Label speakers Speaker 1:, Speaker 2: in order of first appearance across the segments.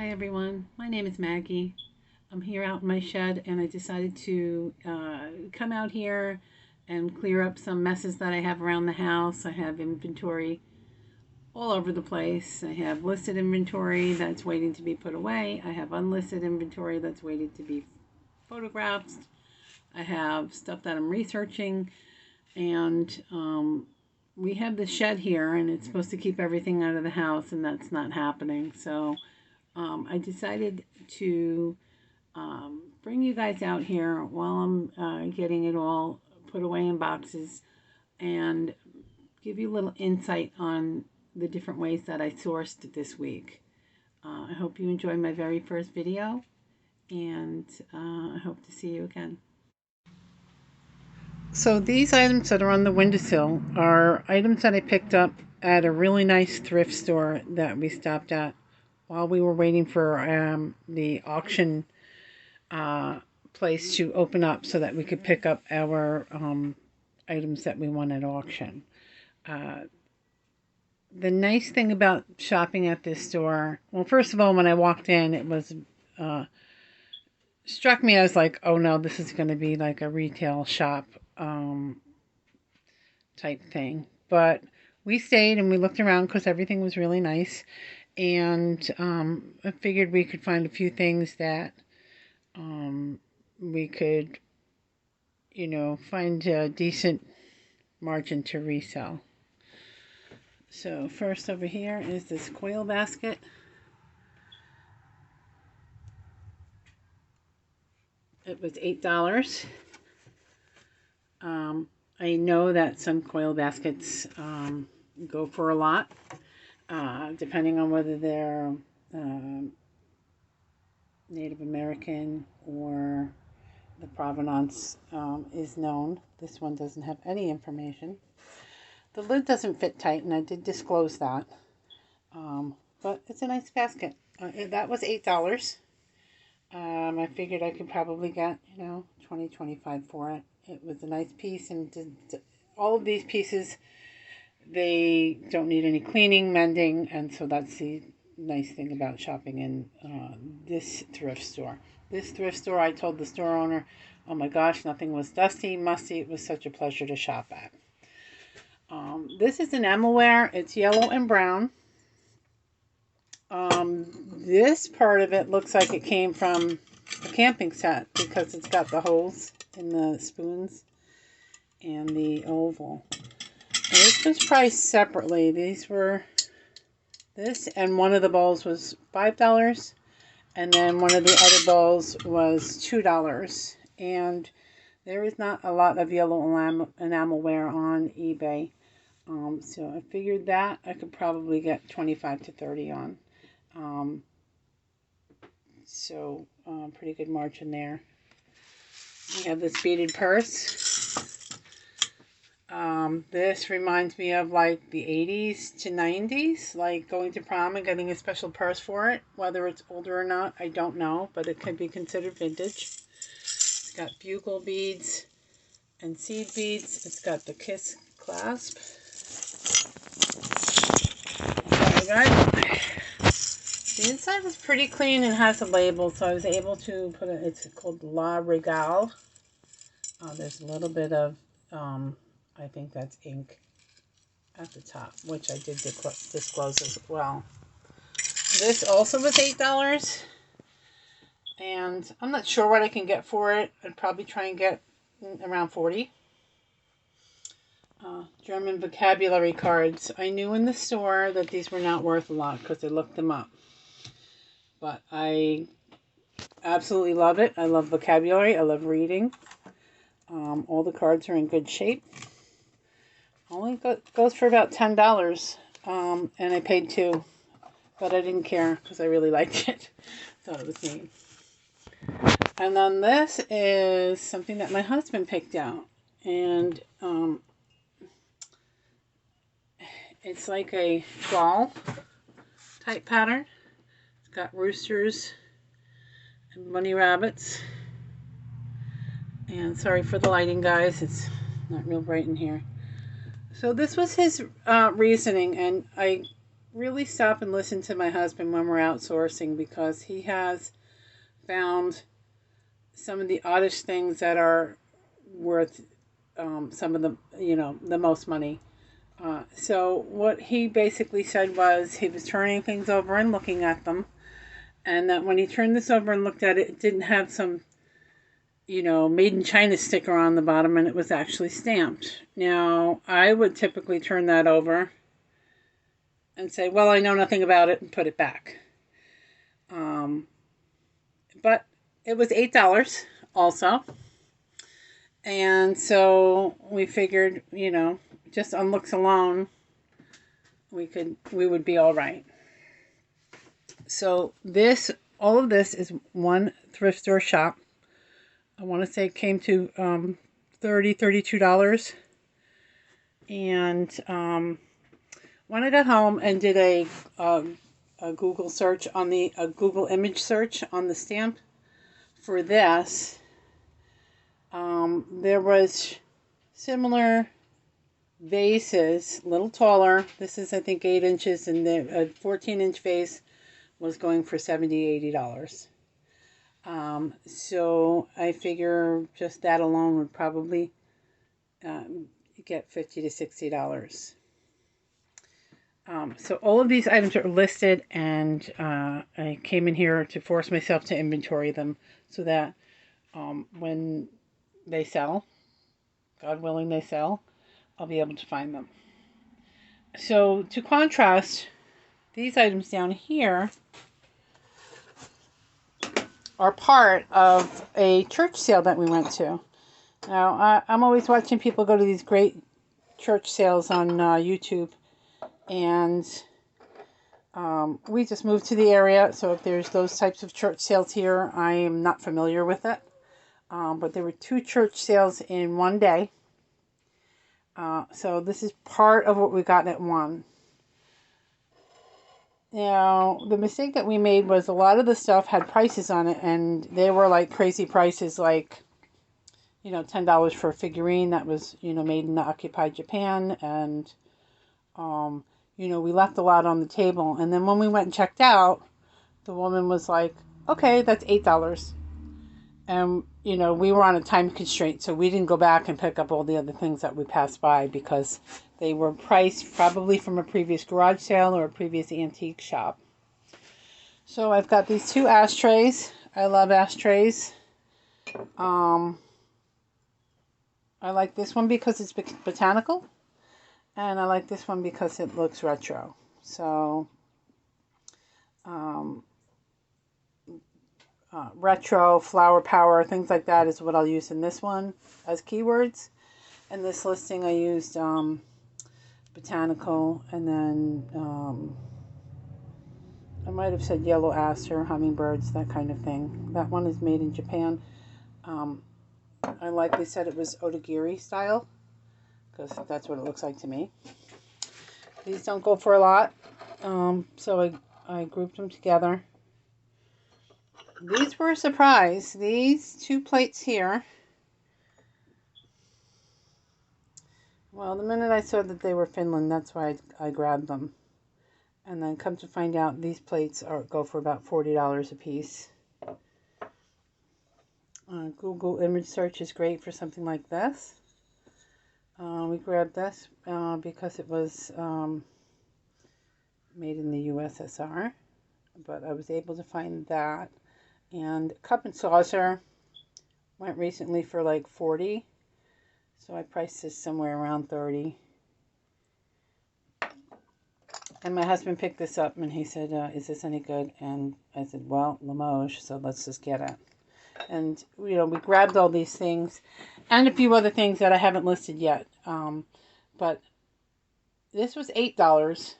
Speaker 1: Hi everyone, my name is Maggie. I'm here out in my shed and I decided to come out here and clear up some messes that I have around the house. I have inventory all over the place. I have listed inventory that's waiting to be put away. I have unlisted inventory that's waiting to be photographed. I have stuff that I'm researching, and we have the shed here and it's supposed to keep everything out of the house, and that's not happening. So I decided to bring you guys out here while I'm getting it all put away in boxes and give you a little insight on the different ways that I sourced this week. I hope you enjoyed my very first video, and I hope to see you again. So these items that are on the windowsill are items that I picked up at a really nice thrift store that we stopped at while we were waiting for the auction place to open up so that we could pick up our items that we won at auction. The nice thing about shopping at this store, well, first of all, when I walked in, it was struck me as like, oh no, this is going to be like a retail shop type thing. But we stayed and we looked around because everything was really nice. And I figured we could find a few things that we could, find a decent margin to resell. So first over here is this coil basket. It was $8. I know that some coil baskets go for a lot, depending on whether they're Native American or the provenance is known. This one doesn't have any information. The lid doesn't fit tight, and I did disclose that. But it's a nice basket. That was $8. I figured I could probably get, $20, $25 for it. It was a nice piece, and all of these pieces, they don't need any cleaning, mending, and so that's the nice thing about shopping in this thrift store. This thrift store, I told the store owner, oh my gosh, nothing was dusty, musty. It was such a pleasure to shop at. This is an emalware. It's yellow and brown. This part of it looks like it came from a camping set because it's got the holes in the spoons and the oval. Now, this was priced separately. This and one of the bowls was $5, and then one of the other bowls was $2. And there is not a lot of yellow enamelware on eBay. So I figured that I could probably get 25 to 30 on. Pretty good margin there. We have this beaded purse. This reminds me of like the 80s to 90s, like going to prom and getting a special purse for it. Whether it's older or not, I don't know, but it could be considered vintage. It's got bugle beads and seed beads. It's got the kiss clasp. Sorry guys. The inside was pretty clean and has a label, so I was able to put it. It's called La Regale. There's a little bit of, I think that's ink at the top, which I did disclose as well. This also was $8, and I'm not sure what I can get for it. I'd probably try and get around 40. German vocabulary cards. I knew in the store that these were not worth a lot because I looked them up. But I absolutely love it. I love vocabulary. I love reading. All the cards are in good shape. Only goes for about $10. And I paid $2. But I didn't care because I really liked it. Thought it was neat. And then this is something that my husband picked out. And it's like a ball type pattern. Got roosters and bunny rabbits. And sorry for the lighting, guys. It's not real bright in here. So this was his reasoning, and I really stop and listen to my husband when we're outsourcing, because he has found some of the oddest things that are worth some of the, the most money. So what he basically said was he was turning things over and looking at them, and that when he turned this over and looked at it, it didn't have some, made in China sticker on the bottom, and it was actually stamped. Now, I would typically turn that over and say, well, I know nothing about it, and put it back. But it was $8 also. And so we figured, just on looks alone, we would be all right. So all of this is one thrift store shop. I want to say it came to $32. And when I got home and did a Google search on a Google image search on the stamp for this, there was similar vases, a little taller. This is, I think, 8 inches, and a 14-inch vase was going for $70, $80. So I figure just that alone would probably get $50 to $60. So all of these items are listed, and I came in here to force myself to inventory them so that when they sell, God willing they sell, I'll be able to find them. So to contrast, these items down here are part of a church sale that we went to. Now, I'm always watching people go to these great church sales on YouTube, and we just moved to the area, so if there's those types of church sales here, I am not familiar with it. But there were 2 church sales in one day. So this is part of what we got at one. Now, the mistake that we made was a lot of the stuff had prices on it, and they were like crazy prices, like, $10 for a figurine that was, made in occupied Japan, and, we left a lot on the table. And then when we went and checked out, the woman was like, okay, that's $8. And, we were on a time constraint, so we didn't go back and pick up all the other things that we passed by because they were priced probably from a previous garage sale or a previous antique shop. So I've got these 2 ashtrays. I love ashtrays. I like this one because it's botanical, and I like this one because it looks retro. So, retro, flower power, things like that is what I'll use in this one as keywords. In this listing, I used botanical, and then I might have said yellow aster, hummingbirds, that kind of thing. That one is made in Japan. I likely said it was Otagiri style, because that's what it looks like to me. These don't go for a lot, so I grouped them together. These were a surprise. These 2 plates here, well, the minute I saw that they were Finland, that's why I grabbed them. And then come to find out, these plates go for about $40 a piece. Google image search is great for something like this. We grabbed this because it was made in the USSR, but I was able to find that. And cup and saucer went recently for like $40, so I priced this somewhere around $30. And my husband picked this up, and he said, is this any good? And I said, well, Limoges, so let's just get it. And, we grabbed all these things and a few other things that I haven't listed yet. But this was $8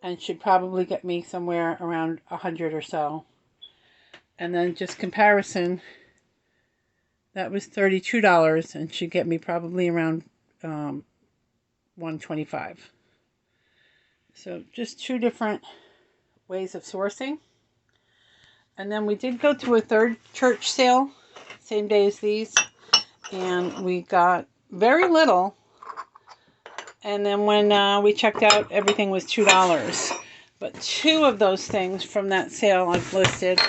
Speaker 1: and should probably get me somewhere around $100 or so. And then just comparison, that was $32 and should get me probably around $125. So just 2 different ways of sourcing. And then we did go to a 3rd church sale, same day as these, and we got very little, And then when we checked out, everything was $2. But two of those things from that sale I've listed.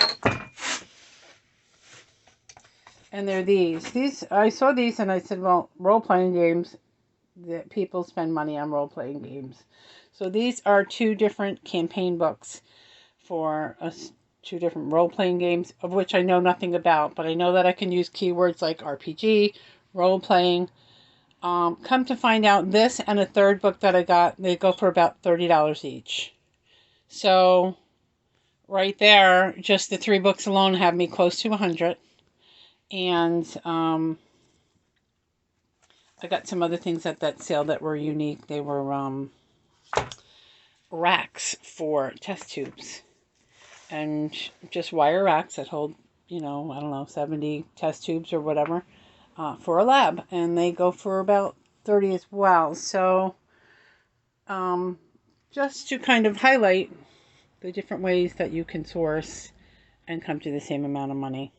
Speaker 1: And they're these. I saw these and I said, well, role-playing games, that people spend money on role-playing games. So these are two different campaign books for two different role-playing games, of which I know nothing about, but I know that I can use keywords like RPG, role-playing. Come to find out, this and a third book that I got, they go for about $30 each. So right there, just the three books alone have me close to $100. And I got some other things at that sale that were unique. They were racks for test tubes. And just wire racks that hold, I don't know, 70 test tubes or whatever for a lab. And they go for about $30 as well. So just to kind of highlight the different ways that you can source and come to the same amount of money.